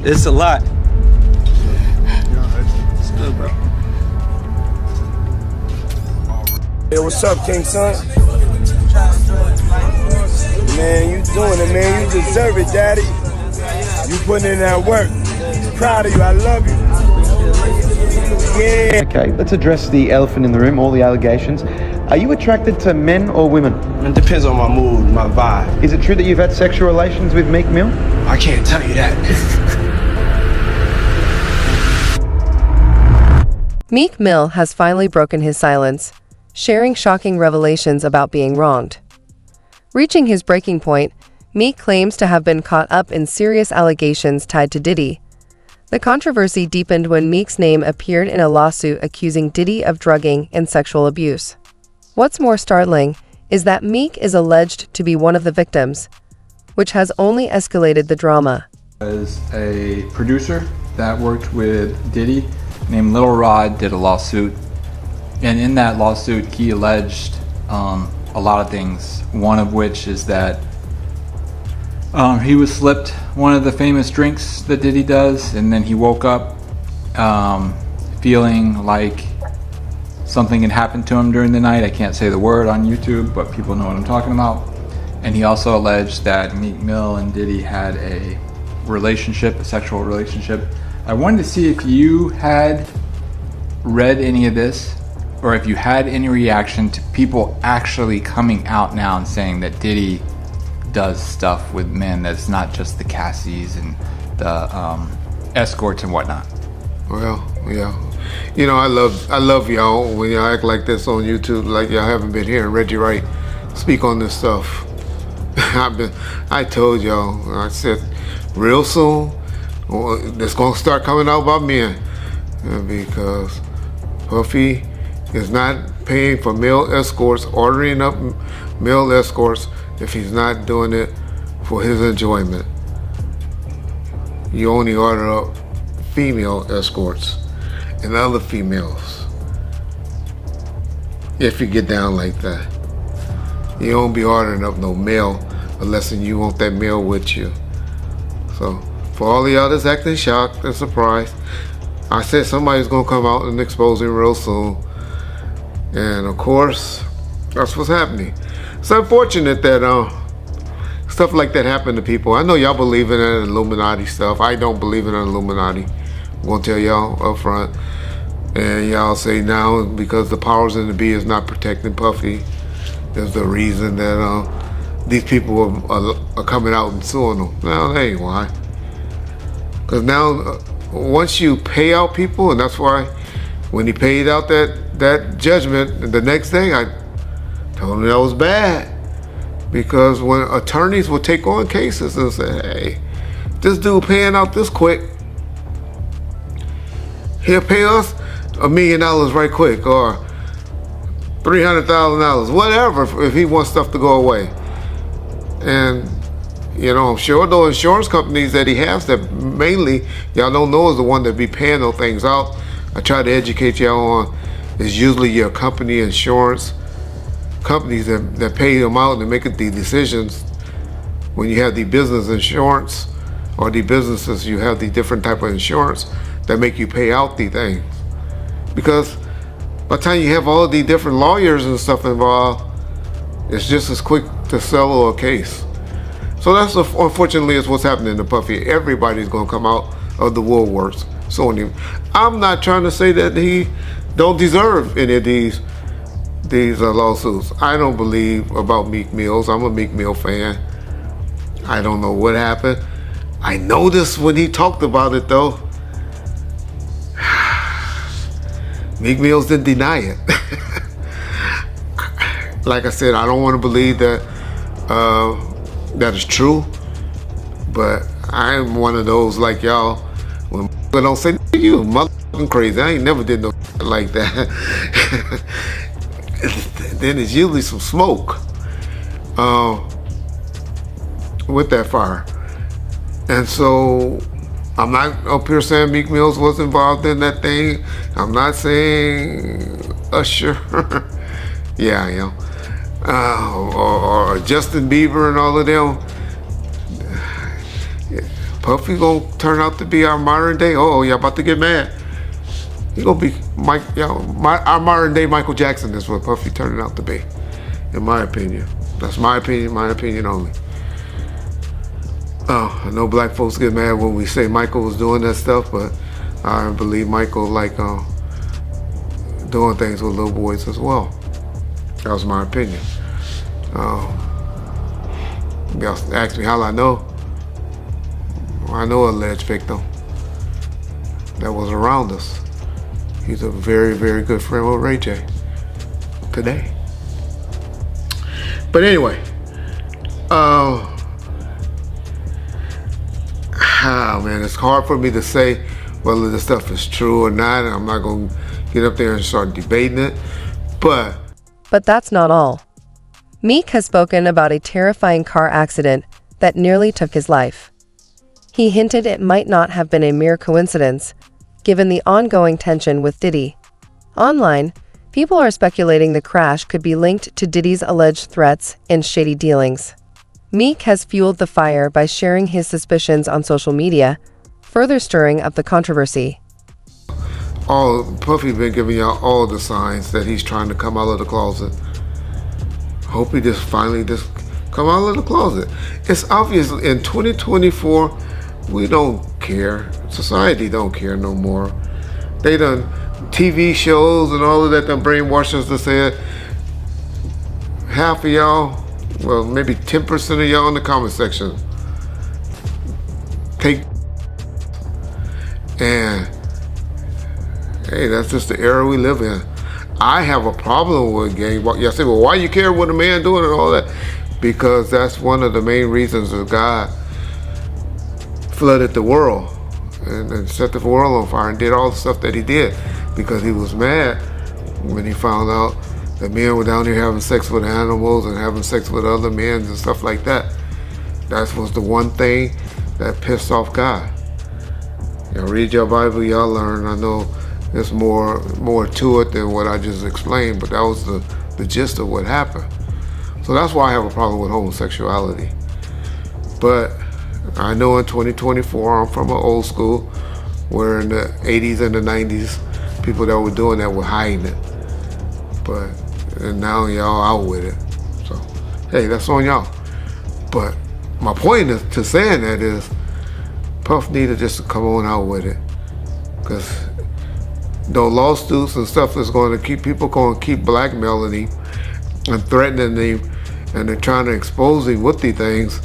It's a lot. It's good, bro. Hey, what's up, King Son? Man, you doing it, man. You deserve it, Daddy. You putting in that work. Proud of you. I love you. Yeah. Okay, let's address the elephant in the room, all the allegations. Are you attracted to men or women? It depends on my mood, my vibe. Is it true that you've had sexual relations with Meek Mill? I can't tell you that. Meek Mill has finally broken his silence, sharing shocking revelations about being wronged. Reaching his breaking point, Meek claims to have been caught up in serious allegations tied to Diddy. The controversy deepened when Meek's name appeared in a lawsuit accusing Diddy of drugging and sexual abuse. What's more startling is that Meek is alleged to be one of the victims, which has only escalated the drama. As a producer that worked with Diddy named Lil Rod did a lawsuit, and in that lawsuit he alleged a lot of things, one of which is that he was slipped one of the famous drinks that Diddy does, and then he woke up feeling like something had happened to him during the night. I can't say the word on YouTube, but people know what I'm talking about. And he also alleged that Meek Mill and Diddy had a relationship, a sexual relationship. I wanted to see if you had read any of this, or if you had any reaction to people actually coming out now and saying that Diddy does stuff with men that's not just the Cassies and the escorts and whatnot. Well, yeah. You know, I love y'all when y'all act like this on YouTube, like y'all haven't been hearing Reggie Wright speak on this stuff. I told y'all, I said, real soon, it's gonna start coming out about men, because Puffy is not paying for male escorts, ordering up male escorts if he's not doing it for his enjoyment. You only order up female escorts and other females if you get down like that. You don't be ordering up no male unless you want that male with you. So for all of y'all that's acting shocked and surprised, I said somebody's gonna come out and expose him real soon. And of course, that's what's happening. It's unfortunate that stuff like that happened to people. I know y'all believe in that Illuminati stuff. I don't believe in Illuminati. I'm gonna tell y'all up front. And y'all say now because the powers in the be is not protecting Puffy, there's the reason that these people are coming out and suing them. No, that ain't why. Because now, once you pay out people, and that's why when he paid out that judgment, the next day I told him that was bad. Because when attorneys would take on cases and say, hey, this dude paying out this quick, he'll pay us $1 million right quick, or $300,000, whatever, if he wants stuff to go away. And you know, I'm sure those insurance companies that he has that mainly y'all don't know is the one that be paying those things out. I try to educate y'all on is usually your company insurance companies that pay them out and make the decisions. When you have the business insurance or the businesses, you have the different type of insurance that make you pay out the things. Because by the time you have all the different lawyers and stuff involved, it's just as quick to settle a case. So that's unfortunately is what's happening to Puffy. Everybody's gonna come out of the woodworks suing him. I'm not trying to say that he don't deserve any of these lawsuits. I don't believe about Meek Mills. I'm a Meek Mill fan. I don't know what happened. I noticed when he talked about it though, Meek Mills didn't deny it. Like I said, I don't want to believe that that is true, but I'm one of those like y'all. When people don't say you motherfucking crazy, I ain't never did no like that. Then it's usually some smoke with that fire. And so I'm not up here saying Meek Mills was involved in that thing. I'm not saying Usher. Yeah, I am. Or Justin Bieber and all of them. Puffy gonna turn out to be our modern day. Oh, y'all about to get mad. He gonna be our modern day Michael Jackson is what Puffy turning out to be, in my opinion. That's my opinion only. I know black folks get mad when we say Michael was doing that stuff, but I believe Michael like doing things with little boys as well. That was my opinion. Y'all asked me how I know. I know an alleged victim that was around us. He's a very, very good friend with Ray J today. But anyway, man, it's hard for me to say whether this stuff is true or not. I'm not going to get up there and start debating it. But that's not all. Meek has spoken about a terrifying car accident that nearly took his life. He hinted it might not have been a mere coincidence, given the ongoing tension with Diddy. Online, people are speculating the crash could be linked to Diddy's alleged threats and shady dealings. Meek has fueled the fire by sharing his suspicions on social media, further stirring up the controversy. Puffy been giving y'all all the signs that he's trying to come out of the closet. Hope he finally come out of the closet. It's obvious in 2024, we don't care. Society don't care no more. They done TV shows and all of that done brainwashed us to say it. Half of y'all, well, maybe 10% of y'all in the comment section take, and hey, that's just the era we live in. I have a problem with gay. Y'all say, well, why you care what a man doing and all that? Because that's one of the main reasons that God flooded the world and set the world on fire and did all the stuff that he did, because he was mad when he found out that men were down here having sex with animals and having sex with other men and stuff like that. That was the one thing that pissed off God. Y'all read your Bible, y'all learn. I know there's more to it than what I just explained, but that was the gist of what happened. So that's why I have a problem with homosexuality. But I know in 2024, I'm from an old school, where in the 80s and the 90s, people that were doing that were hiding it. And now y'all out with it. So, hey, that's on y'all. But my point to saying that is, Puff needed just to come on out with it. Because those lawsuits and stuff is going to keep blackmailing him and threatening him, and they're trying to expose him with these things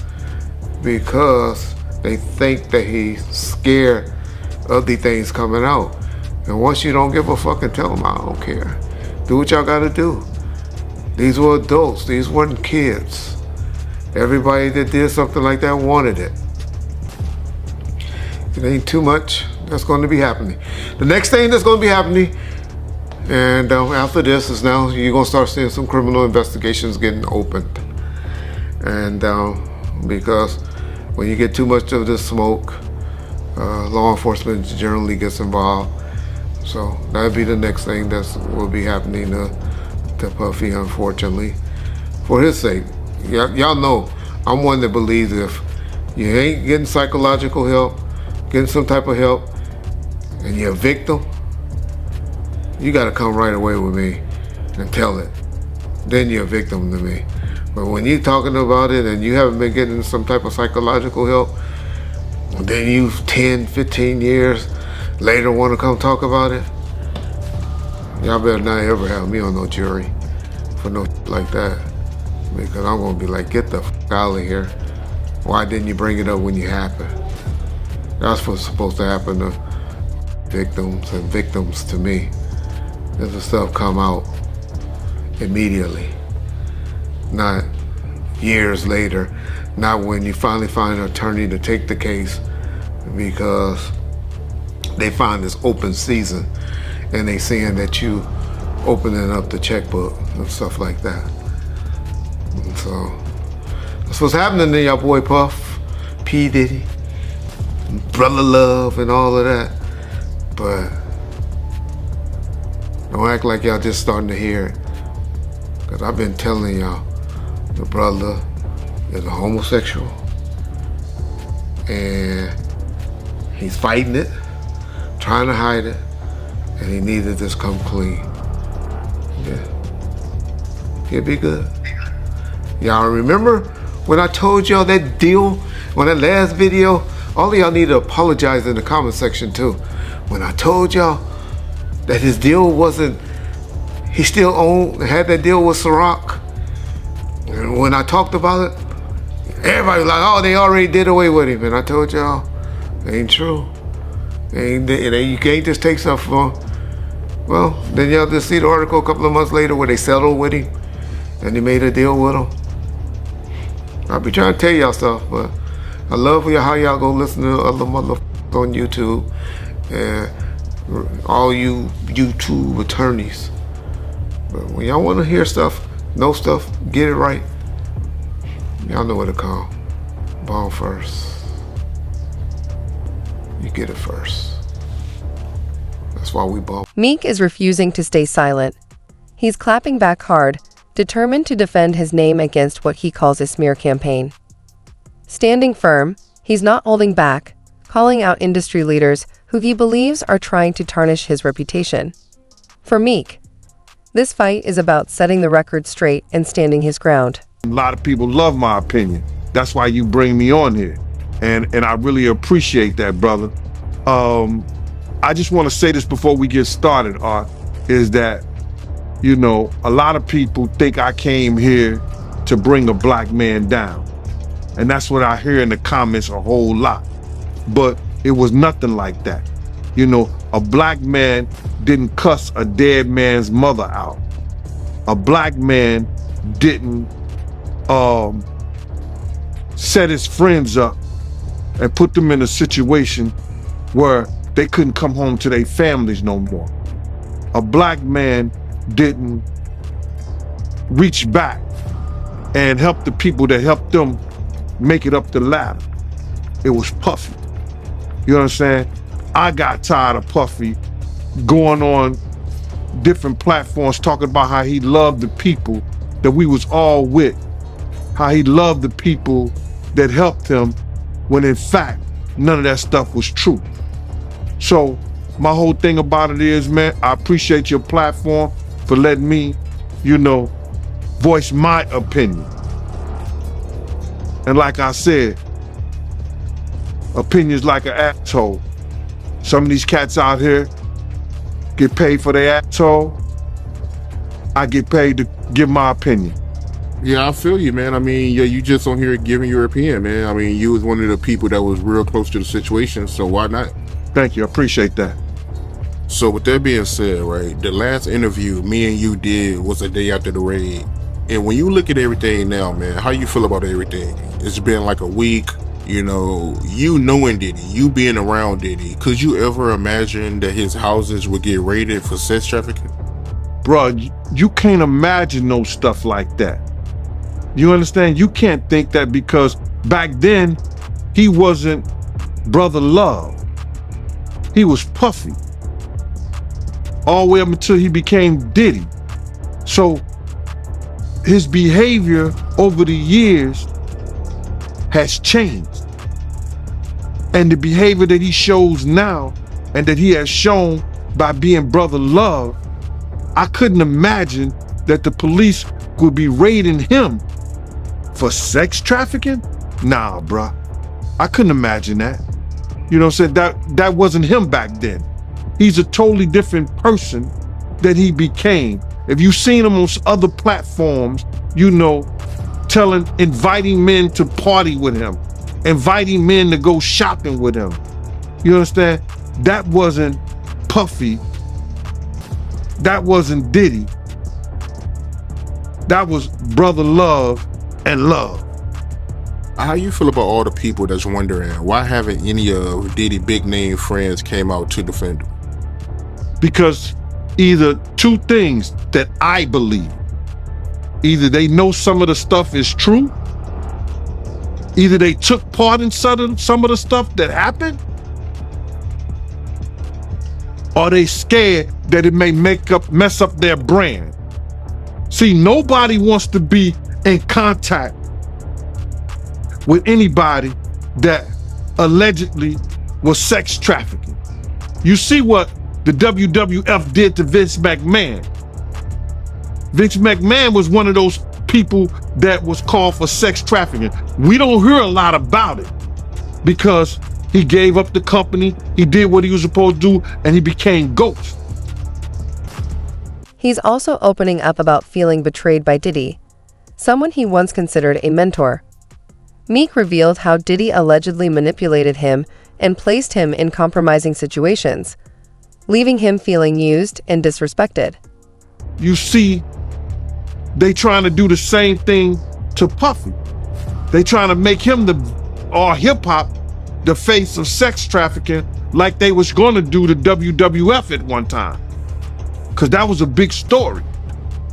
because they think that he's scared of these things coming out. And once you don't give a fuck and tell them, I don't care. Do what y'all gotta do. These were adults, these weren't kids. Everybody that did something like that wanted it. It ain't too much that's going to be happening. The next thing that's going to be happening, and after this, is now you're going to start seeing some criminal investigations getting opened. And because when you get too much of this smoke, law enforcement generally gets involved. So that'll be the next thing that will be happening to Puffy, unfortunately, for his sake. Y'all know I'm one that believes if you ain't getting psychological help, getting some type of help, and you're a victim, you gotta come right away with me and tell it. Then you're a victim to me. But when you're talking about it and you haven't been getting some type of psychological help, then you 10, 15 years later want to come talk about it, y'all better not ever have me on no jury for no like that. Because I'm gonna be like, get the fuck out of here. Why didn't you bring it up when you happened? That's what's supposed to happen to victims and victims to me. If the stuff come out immediately, not years later, not when you finally find an attorney to take the case because they find this open season and they seeing that you opening up the checkbook and stuff like that. And so that's what's happening to y'all boy Puff, P. Diddy, Brother Love, and all of that. But don't act like y'all just starting to hear it. Because I've been telling y'all, the brother is a homosexual. And He's fighting it, trying to hide it, and he needs to just come clean. Yeah. He'll be good. Y'all remember when I told y'all that deal on that last video? All of y'all need to apologize in the comment section too. When I told y'all that his deal wasn't, he still had that deal with Ciroc. And when I talked about it, everybody was like, oh, they already did away with him. And I told y'all, it ain't true. You can't just take stuff from him. Well, then y'all just see the article a couple of months later where they settled with him and they made a deal with him. I'll be trying to tell y'all stuff, but I love how y'all go listen to other motherfuckers on YouTube and all you YouTube attorneys. But when y'all want to hear stuff, know stuff, get it right, y'all know what to call. Ball first. You get it first. That's why we ball. Meek is refusing to stay silent. He's clapping back hard, determined to defend his name against what he calls a smear campaign. Standing firm, he's not holding back, calling out industry leaders who he believes are trying to tarnish his reputation. For Meek, this fight is about setting the record straight and standing his ground. A lot of people love my opinion. That's why you bring me on here. And I really appreciate that, brother. I just want to say this before we get started, Art, is that, you know, a lot of people think I came here to bring a black man down. And that's what I hear in the comments a whole lot. But it was nothing like that. You know, a black man didn't cuss a dead man's mother out. A black man didn't set his friends up and put them in a situation where they couldn't come home to their families no more. A black man didn't reach back and help the people that helped them make it up the ladder. It was Puffy. You know what I'm saying? I got tired of Puffy going on different platforms talking about how he loved the people that we was all with, how he loved the people that helped him, when in fact, none of that stuff was true. So my whole thing about it is, man, I appreciate your platform for letting me, you know, voice my opinion. And like I said, opinions like an asshole. Some of these cats out here get paid for their asshole. I get paid to give my opinion. Yeah, I feel you, man. I mean, yeah, you just on here giving your opinion, man. I mean, you was one of the people that was real close to the situation, so why not? Thank you, I appreciate that. So with that being said, right, the last interview me and you did was a day after the raid. And when you look at everything now, man, how you feel about everything? It's been like a week, you know, you knowing Diddy, you being around Diddy. Could you ever imagine that his houses would get raided for sex trafficking? Bruh, you can't imagine no stuff like that. You understand? You can't think that, because back then, he wasn't Brother Love. He was Puffy. All the way up until he became Diddy. So his behavior over the years has changed. And the behavior that he shows now, and that he has shown by being Brother Love, I couldn't imagine that the police would be raiding him for sex trafficking? Nah, bruh. I couldn't imagine that. You know what I'm saying? That wasn't him back then. He's a totally different person that he became. If you've seen him on other platforms, you know, inviting men to party with him, inviting men to go shopping with him. You understand? That wasn't Puffy. That wasn't Diddy. That was Brother Love and Love. How you feel about all the people that's wondering why haven't any of Diddy big name friends came out to defend him? Because either two things that I believe. Either they know some of the stuff is true, either they took part in some of the stuff that happened, or they scared that it may mess up their brand. See, nobody wants to be in contact with anybody that allegedly was sex trafficking. You see what the WWF did to Vince McMahon. Vince McMahon was one of those people that was called for sex trafficking. We don't hear a lot about it because he gave up the company, he did what he was supposed to do, and he became Ghost. He's also opening up about feeling betrayed by Diddy, someone he once considered a mentor. Meek revealed how Diddy allegedly manipulated him and placed him in compromising situations, leaving him feeling used and disrespected. You see, they trying to do the same thing to Puffy. They trying to make him or hip-hop the face of sex trafficking like they was going to do to WWF at one time. Because that was a big story.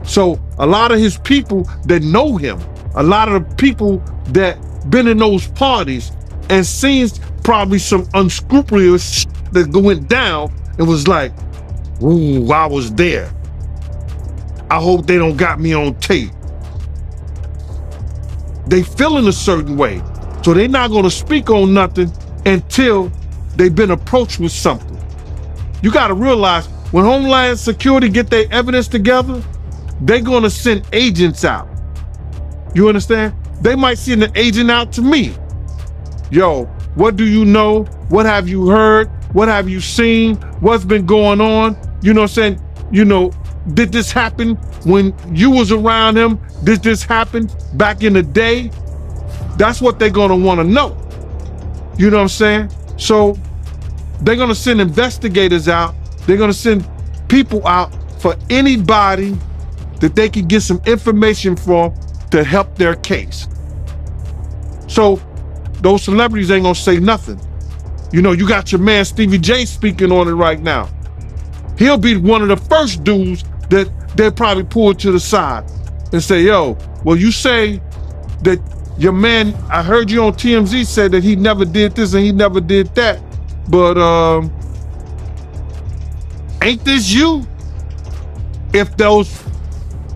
So a lot of his people that know him, a lot of the people that been in those parties and seen probably some unscrupulous shit that went down and was like, ooh, I was there. I hope they don't got me on tape. They feeling a certain way. So they're not gonna speak on nothing until they've been approached with something. You gotta realize when Homeland Security get their evidence together, they're gonna send agents out. You understand? They might send an agent out to me. Yo, what do you know? What have you heard? What have you seen? What's been going on? You know what I'm saying? You know, did this happen when you was around him? Did this happen back in the day? That's what they're gonna wanna know. You know what I'm saying? So they're gonna send investigators out. They're gonna send people out for anybody that they can get some information from to help their case. So those celebrities ain't gonna say nothing. You know, you got your man Stevie J speaking on it right now. He'll be one of the first dudes that they'll probably pull to the side and say, yo, well, you say that your man, I heard you on TMZ said that he never did this and he never did that, but ain't this you? If those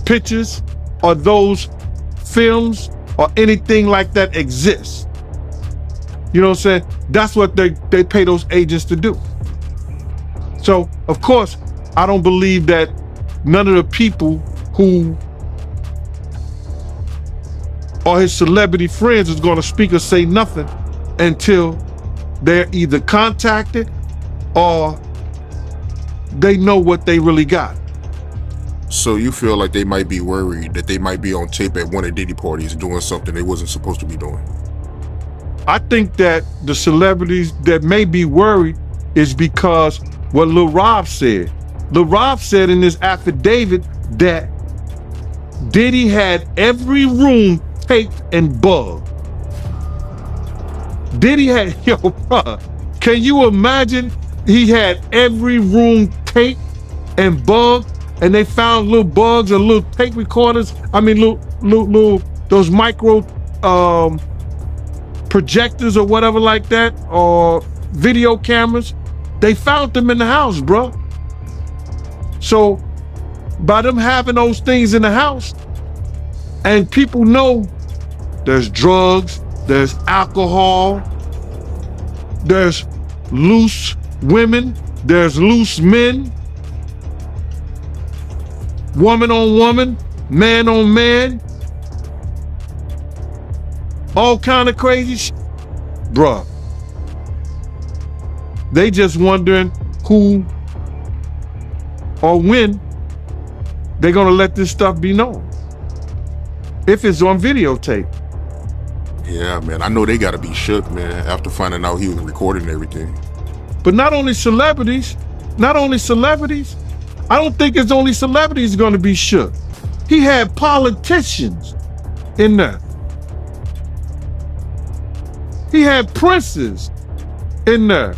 pictures or those films or anything like that exists. You know what I'm saying? That's what they pay those agents to do. So, of course, I don't believe that none of the people who are his celebrity friends is going to speak or say nothing until they're either contacted or they know what they really got. So you feel like they might be worried that they might be on tape at one of Diddy parties doing something they wasn't supposed to be doing? I think that the celebrities that may be worried is because what Lil Rob said. Lil Rob said in this affidavit that Diddy had every room taped and bugged. Diddy had, yo, bro, can you imagine he had every room taped and bugged and they found little bugs and little tape recorders, little those micro projectors or whatever like that, or video cameras. They found them in the house, bro. So by them having those things in the house, and people know there's drugs, there's alcohol, there's loose women, there's loose men, woman on woman, man on man, all kind of crazy shit. Bruh, they just wondering who or when they're gonna let this stuff be known. If it's on videotape. Yeah, man, I know they gotta be shook, man, after finding out he was recording everything. But not only celebrities, I don't think it's only celebrities gonna be shook. He had politicians in there. He had princes in there.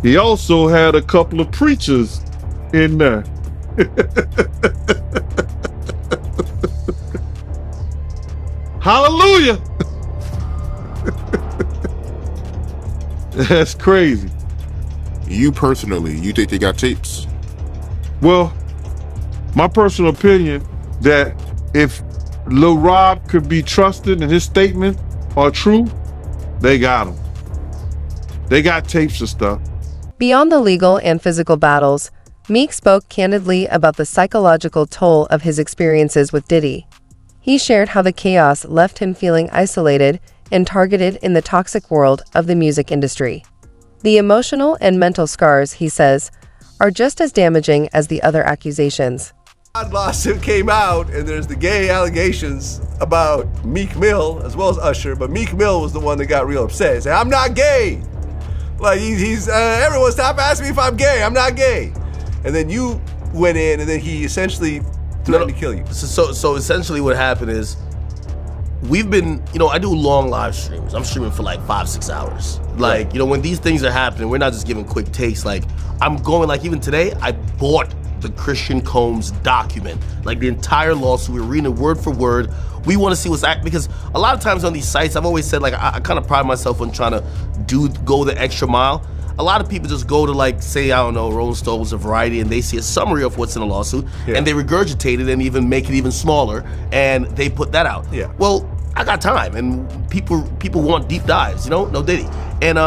He also had a couple of preachers in there. Hallelujah. That's crazy. You personally, you think they got tapes? Well, my personal opinion that if Lil Rob could be trusted and his statements are true, they got him. They got tapes of stuff. Beyond the legal and physical battles, Meek spoke candidly about the psychological toll of his experiences with Diddy. He shared how the chaos left him feeling isolated and targeted in the toxic world of the music industry. The emotional and mental scars, he says, are just as damaging as the other accusations. Lawsuit came out, and there's the gay allegations about Meek Mill as well as Usher, but Meek Mill was the one that got real upset. He said, "I'm not gay." Like he's everyone stop asking me if I'm gay. I'm not gay. And then you went in, and then he essentially threatened to kill you. So essentially, what happened is we've been, I do long live streams. I'm streaming for like 5-6 hours. Like, when these things are happening, we're not just giving quick takes. Like, I'm going, like, even today, I bought the Christian Combs document, like the entire lawsuit. We're reading it word for word. We want to see what's because a lot of times on these sites, I've always said, like, I kind of pride myself on trying to go the extra mile. A lot of people just go to, like, say, I don't know, Rolling Stones or Variety, and they see a summary of what's in a lawsuit, and they regurgitate it and even make it even smaller, and they put that out. Yeah. Well, I got time, and people want deep dives, no Diddy, and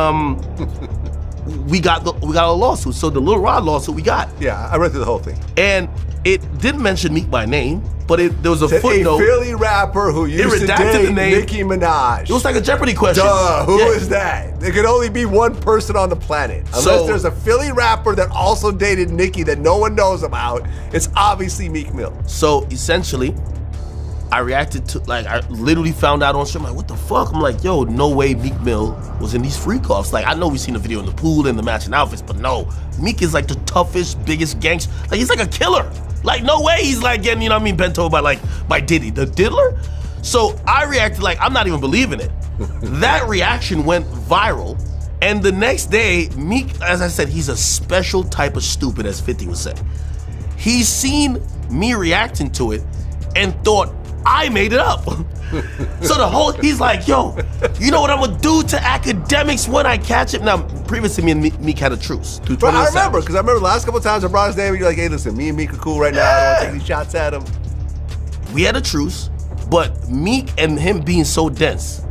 we got a lawsuit. So the Lil Rod lawsuit we got. Yeah, I read through the whole thing, and it didn't mention Meek by name, but there was a footnote. A Philly rapper who used to date the name Nicki Minaj. It was like a Jeopardy question. Duh, who is that? There could only be one person on the planet. Unless there's a Philly rapper that also dated Nicki that no one knows about, it's obviously Meek Mill. So essentially, I reacted to, like, I literally found out on stream, like, what the fuck? I'm like, yo, no way Meek Mill was in these freak-offs. Like, I know we've seen the video in the pool and the matching outfits, but no. Meek is like the toughest, biggest gangster. Like, he's like a killer. Like, no way he's like getting, bent over by Diddy, the diddler. So I reacted like, I'm not even believing it. That reaction went viral. And the next day, Meek, as I said, he's a special type of stupid, as 50 would say. He's seen me reacting to it and thought I made it up. So he's like, yo, you know what I'm gonna do to academics when I catch him? Now, previously me and Meek had a truce. But I remember, because I remember the last couple of times I brought his name, and you're like, hey, listen, me and Meek are cool right now. I don't want to take these shots at him. We had a truce, but Meek and him being so dense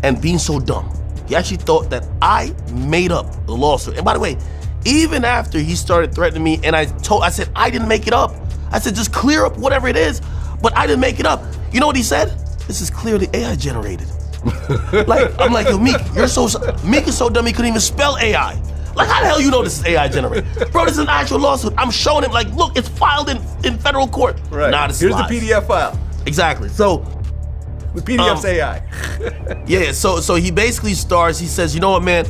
and being so dumb, he actually thought that I made up the lawsuit. And by the way, even after he started threatening me, and I said, I didn't make it up. I said, just clear up whatever it is, but I didn't make it up. You know what he said? This is clearly AI generated. Like, I'm like, yo, Meek, Meek is so dumb he couldn't even spell AI. Like, how the hell you know this is AI generated? Bro, this is an actual lawsuit. I'm showing him, like, look, it's filed in federal court. Right. Nah, this is Here's lies. the PDF file. Exactly. So the PDF's AI. Yeah, so he basically starts, he says, you know what, man?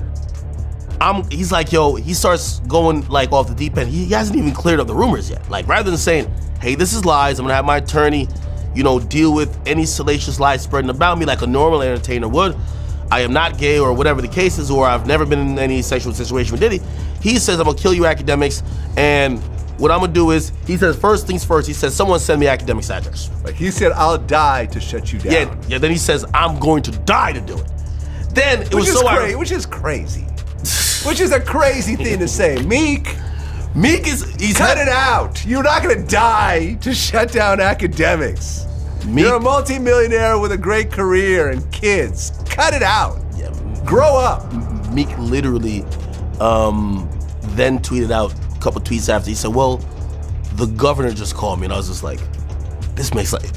He's like, yo, he starts going like off the deep end. He hasn't even cleared up the rumors yet. Like, rather than saying, hey, this is lies, I'm gonna have my attorney, deal with any salacious lies spreading about me like a normal entertainer would. I am not gay or whatever the case is, or I've never been in any sexual situation with Diddy. He says, I'm gonna kill you academics, and what I'm gonna do is, he says, first things first, he says, someone send me academics address. Like, he said, I'll die to shut you down. Yeah, then he says, I'm going to die to do it. Then it was so ironic. Which is crazy. Which is a crazy thing to say. Meek is cut it out. You're not gonna die to shut down academics. You're a multimillionaire with a great career and kids. Cut it out. Yeah, grow up. Meek literally then tweeted out a couple tweets after. He said, well, the governor just called me, and I was just like, this makes like,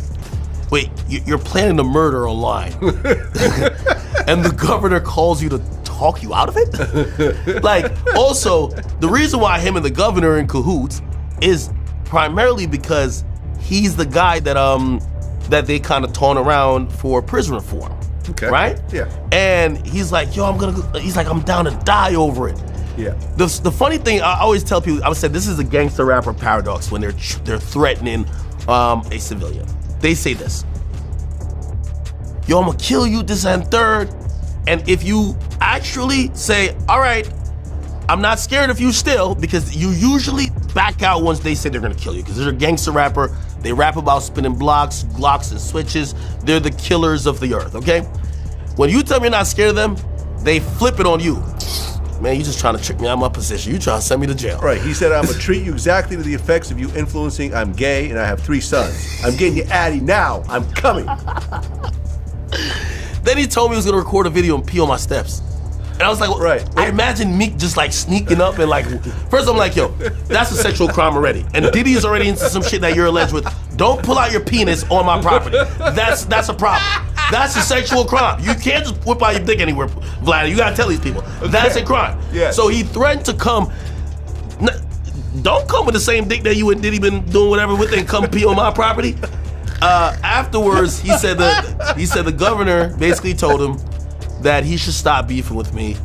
wait, you're planning a murder online, and the governor calls you to talk you out of it? Like, also, the reason why him and the governor are in cahoots is primarily because he's the guy that they kind of taunt around for prison reform. Okay. Right? Yeah. And he's like, yo, I'm down to die over it. Yeah. The funny thing, I always tell people, I would say this is a gangster rapper paradox when they're threatening a civilian. They say this, yo, I'm gonna kill you, this and third. And if you actually say, all right, I'm not scared of you still, because you usually back out once they say they're gonna kill you, because they're a gangster rapper. They rap about spinning blocks, Glocks, and switches. They're the killers of the earth, okay? When you tell me you're not scared of them, they flip it on you. Man, you just trying to trick me out of my position. You trying to send me to jail. Right, he said, I'm gonna treat you exactly to the effects of you influencing. I'm gay and I have 3 sons. I'm getting you Addy now. I'm coming. Then he told me he was gonna record a video and pee on my steps. And I was like, Right. I imagine Meek just like sneaking up and like, first I'm like, yo, that's a sexual crime already. And Diddy's already into some shit that you're alleged with. Don't pull out your penis on my property. That's a problem. That's a sexual crime. You can't just whip out your dick anywhere, Vlad. You gotta tell these people. That's a crime. Yes. So he threatened to come. Don't come with the same dick that you and Diddy been doing whatever with and come pee on my property. Afterwards, he said the governor basically told him that he should stop beefing with me.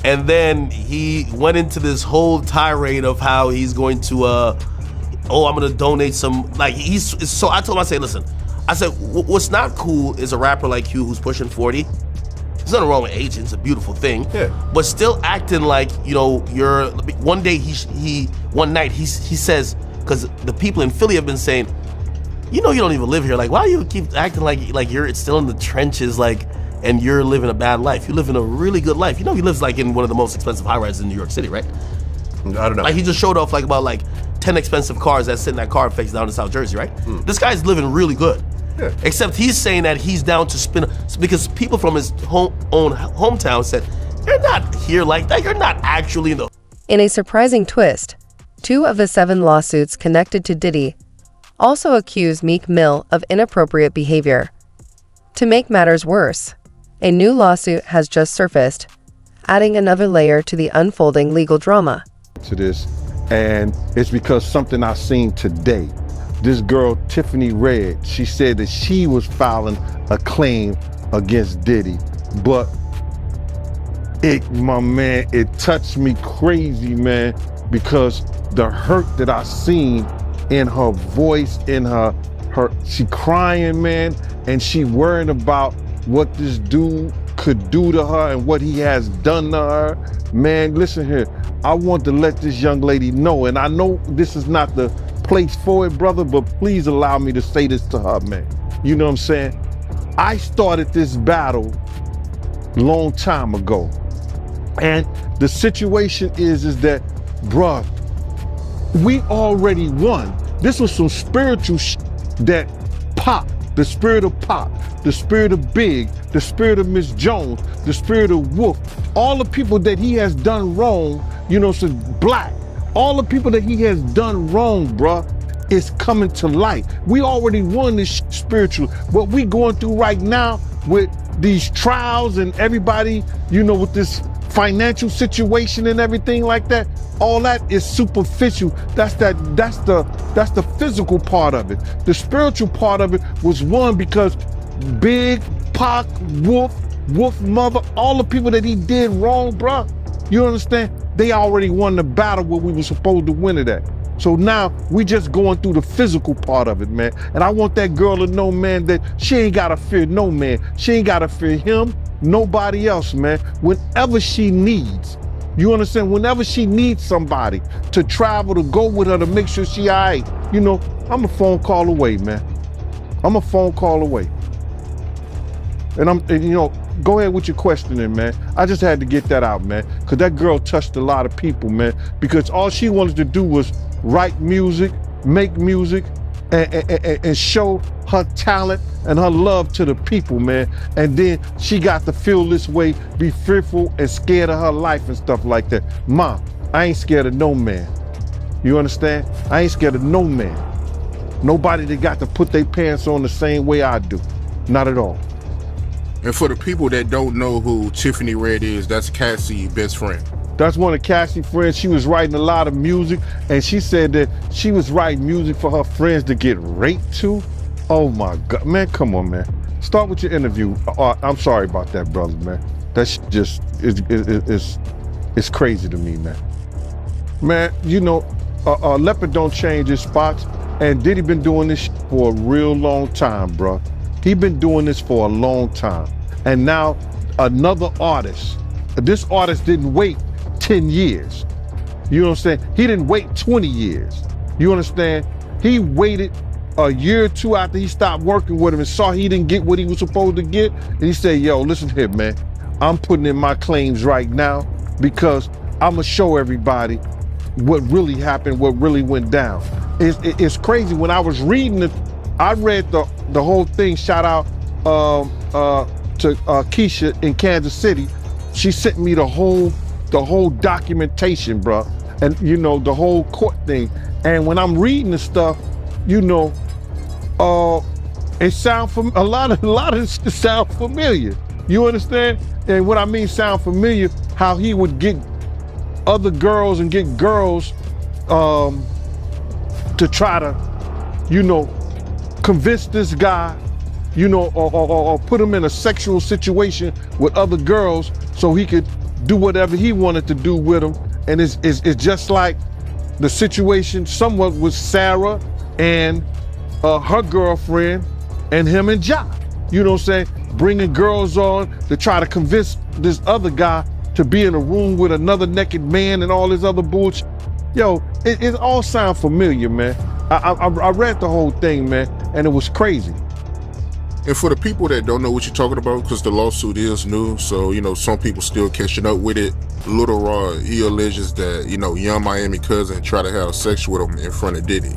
And then he went into this whole tirade of how he's going to, I'm gonna donate some, like so I told him, I said, listen, I said, what's not cool is a rapper like you who's pushing 40. There's nothing wrong with aging, it's a beautiful thing. Yeah. But still acting like, you're, one night he says, because the people in Philly have been saying, you don't even live here. Like, why do you keep acting like you're still in the trenches, like, and you're living a bad life? You live in a really good life. He lives like in one of the most expensive high-rises in New York City, right? I don't know. Like, he just showed off like about like 10 expensive cars that sit in that car face down in South Jersey, right? This guy's living really good. Yeah. Except he's saying that he's down to spin, because people from his own hometown said, you're not here like that. You're not actually in the... In a surprising twist, 2 of the 7 lawsuits connected to Diddy also accuse Meek Mill of inappropriate behavior. To make matters worse, a new lawsuit has just surfaced, adding another layer to the unfolding legal drama. To this, and it's because something I seen today. This girl, Tiffany Red, she said that she was filing a claim against Diddy, but it touched me crazy, man, because the hurt that I seen in her voice, in her she crying, man, and she worrying about what this dude could do to her and what he has done to her. Man, listen here, I want to let this young lady know, and I know this is not the place for it, brother, but please allow me to say this to her, man. You know what I'm saying? I started this battle long time ago, and the situation is that, bruh, we already won. This was some spiritual that Pop, the spirit of Pop, the spirit of Big, the spirit of Miss Jones, the spirit of Wolf, all the people that he has done wrong, so Black, all the people that he has done wrong, bruh, is coming to light. We already won this spiritual. What we going through right now with these trials and everybody, with this financial situation and everything like that, all that is superficial. That's the physical part of it. The spiritual part of it was won because Big, Pac, Wolf Mother, all the people that he did wrong, bruh, you understand? They already won the battle where we were supposed to win it at. So now we just going through the physical part of it, man. And I want that girl to know, man, that she ain't gotta fear no man. She ain't gotta fear him, nobody else, man. Whenever she needs, you understand? Whenever she needs somebody to travel, to go with her, to make sure she all right, I'm a phone call away, man. I'm a phone call away. And go ahead with your questioning, man. I just had to get that out, man, because that girl touched a lot of people, man, because all she wanted to do was write music, make music, and show her talent and her love to the people, man. And then she got to feel this way, be fearful and scared of her life and stuff like that. Ma, I ain't scared of no man. You understand? I ain't scared of no man. Nobody that got to put their pants on the same way I do. Not at all. And for the people that don't know who Tiffany Red is, that's Cassie's best friend. That's one of Cassie's friends. She was writing a lot of music, and she said that she was writing music for her friends to get raped to. Oh my God, man, come on, man. Start with your interview. I'm sorry about that, brother, man. That's just, it's crazy to me, man. Man, leopard don't change his spots, and Diddy been doing this for a real long time, bro. He been doing this for a long time. And now another artist, this artist didn't wait 10 years. You know what I'm saying? He didn't wait 20 years. You understand? He waited a year or two after he stopped working with him and saw he didn't get what he was supposed to get. And he said, yo, listen here, man. I'm putting in my claims right now because I'm gonna show everybody what really happened, what really went down. It's crazy. When I was reading it, I read the whole thing. Shout out to Keisha in Kansas City She sent me the whole documentation, bro, and you know the whole court thing. And when I'm reading the stuff, you know, it sound a lot of it sound familiar. You understand? And what I mean sound familiar, how he would get other girls and get girls to try to, you know, convince this guy, you know, or put him in a sexual situation with other girls so he could do whatever he wanted to do with them. And it's just like the situation somewhat with Sarah and her girlfriend and him and Ja. You know what I'm saying? Bringing girls on to try to convince this other guy to be in a room with another naked man and all this other bullshit. Yo, it all sound familiar, man. I read the whole thing, man, and it was crazy. And for the people that don't know what you're talking about, because the lawsuit is new, so, you know, some people still catching up with it. Little Rod, he alleges that, you know, Young Miami cousin tried to have sex with him in front of Diddy.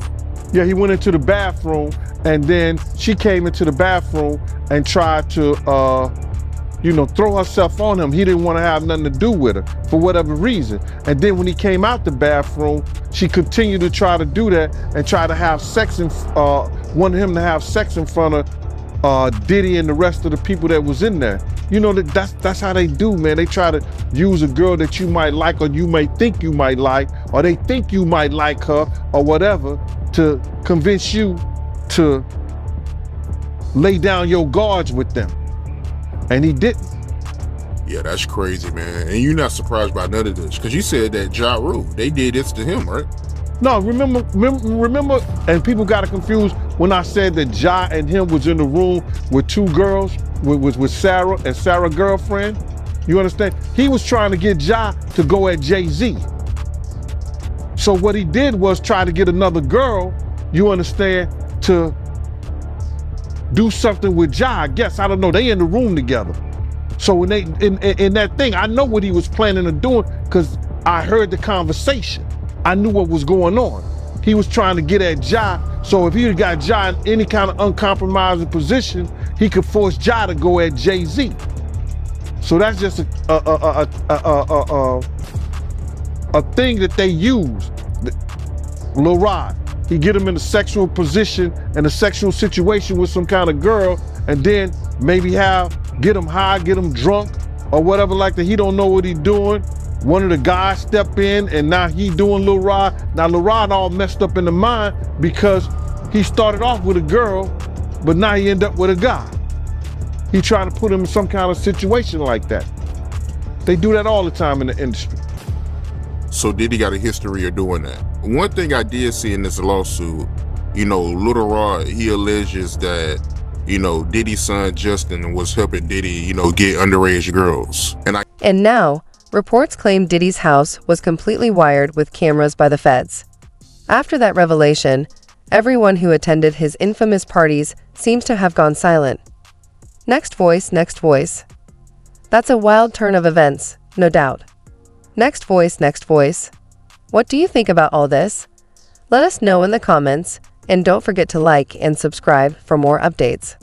Yeah, he went into the bathroom, and then she came into the bathroom and tried to, you know, throw herself on him. He didn't want to have nothing to do with her for whatever reason. And then when he came out the bathroom, she continued to try to do that and try to have sex wanted him to have sex in front of Diddy and the rest of the people that was in there. You know, that's how they do, man. They try to use a girl that you might like, or you may think you might like, or they think you might like her, or whatever, to convince you to lay down your guards with them. And he didn't. Yeah, that's crazy, man. And you're not surprised by none of this, because you said that Ja Rule, they did this to him, right? No, remember, and people got it confused when I said that Ja and him was in the room with two girls, with Sarah and Sarah's girlfriend. You understand? He was trying to get Ja to go at Jay-Z. So what he did was try to get another girl, you understand, to do something with Ja. I guess, I don't know, they in the room together. So when they, in that thing, I know what he was planning on doing because I heard the conversation. I knew what was going on. He was trying to get at Ja, so if he had got Ja in any kind of uncompromising position, he could force Ja to go at Jay-Z. So that's just a thing that they use. Lil Rod, he get him in a sexual position and a sexual situation with some kind of girl, and then maybe get him high, get him drunk, or whatever like that. He don't know what he's doing. One of the guys step in, and now he doing Lil Rod. Now Lil Rod all messed up in the mind because he started off with a girl, but now he end up with a guy. He trying to put him in some kind of situation like that. They do that all the time in the industry. So Diddy got a history of doing that. One thing I did see in this lawsuit, you know, Little Rod, he alleges that, you know, Diddy's son Justin was helping Diddy, you know, get underage girls. And now, reports claim Diddy's house was completely wired with cameras by the feds. After that revelation, everyone who attended his infamous parties seems to have gone silent. Next voice, next voice. That's a wild turn of events, no doubt. Next voice, next voice. What do you think about all this? Let us know in the comments, and don't forget to like and subscribe for more updates.